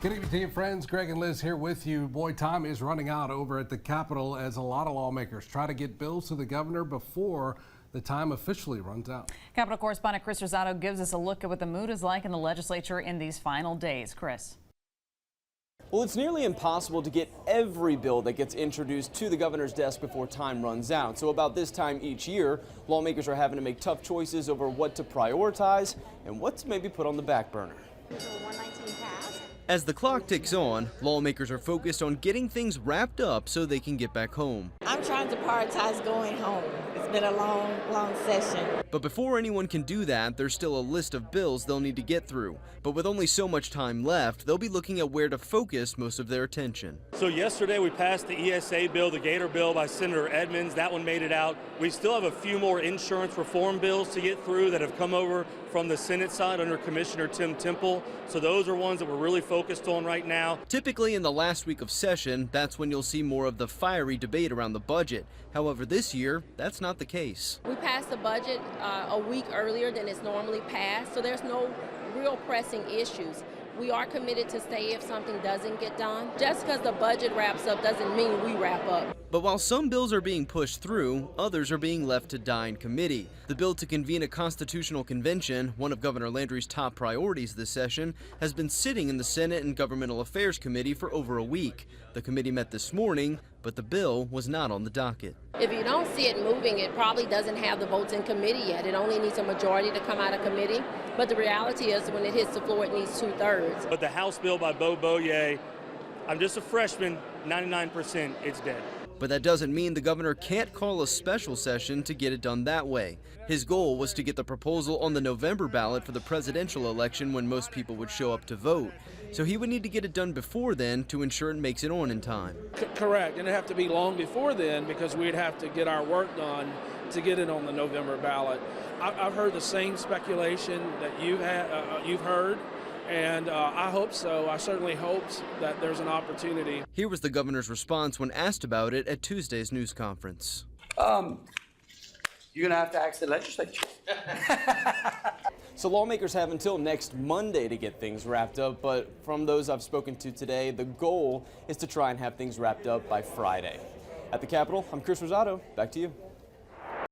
Good evening to you, friends. Greg and Liz here with you. Boy, time is running out over at the Capitol as a lot of lawmakers try to get bills to the governor before the time officially runs out. Capitol correspondent Chris Rosato gives us a look at what the mood is like in the legislature in these final days. Chris. Well, it's nearly impossible to get every bill that gets introduced to the governor's desk before time runs out. So about this time each year, lawmakers are having to make tough choices over what to prioritize and what to maybe put on the back burner. As the clock ticks on, lawmakers are focused on getting things wrapped up so they can get back home. I'm trying to prioritize going home. It's been a long session. But before anyone can do that, there's still a list of bills they'll need to get through. But with only so much time left, they'll be looking at where to focus most of their attention. So yesterday we passed the ESA bill, the Gator bill by Senator Edmonds. That one made it out. We still have a few more insurance reform bills to get through that have come over from the Senate side under Commissioner Tim Temple. So those are ones that we're really focused on right now. Typically in the last week of session, that's when you'll see more of the fiery debate around the budget. However, this year, that's not the case. We passed the budget a week earlier than it's normally passed, so there's no real pressing issues. We are committed to stay if something doesn't get done. Just because the budget wraps up doesn't mean we wrap up. But while some bills are being pushed through, others are being left to die in committee. The bill to convene a constitutional convention, one of Governor Landry's top priorities this session, has been sitting in the Senate and Governmental Affairs Committee for over a week. The committee met this morning, but the bill was not on the docket. If you don't see it moving, it probably doesn't have the votes in committee yet. It only needs a majority to come out of committee. But the reality is when it hits the floor, it needs 2/3. But the House bill by Beau Boyer, I'm just a freshman, 99% it's dead. But that doesn't mean the governor can't call a special session to get it done that way. His goal was to get the proposal on the November ballot for the presidential election when most people would show up to vote. So he would need to get it done before then to ensure it makes it on in time. Correct, and it'd have to be long before then because we'd have to get our work done to get it on the November ballot. I've heard the same speculation that you've heard. And I hope so. I certainly hope that there's an opportunity. Here was the governor's response when asked about it at Tuesday's news conference. You're going to have to ask the legislature. So lawmakers have until next Monday to get things wrapped up, but from those I've spoken to today, the goal is to try and have things wrapped up by Friday. At the Capitol, I'm Chris Rosato. Back to you.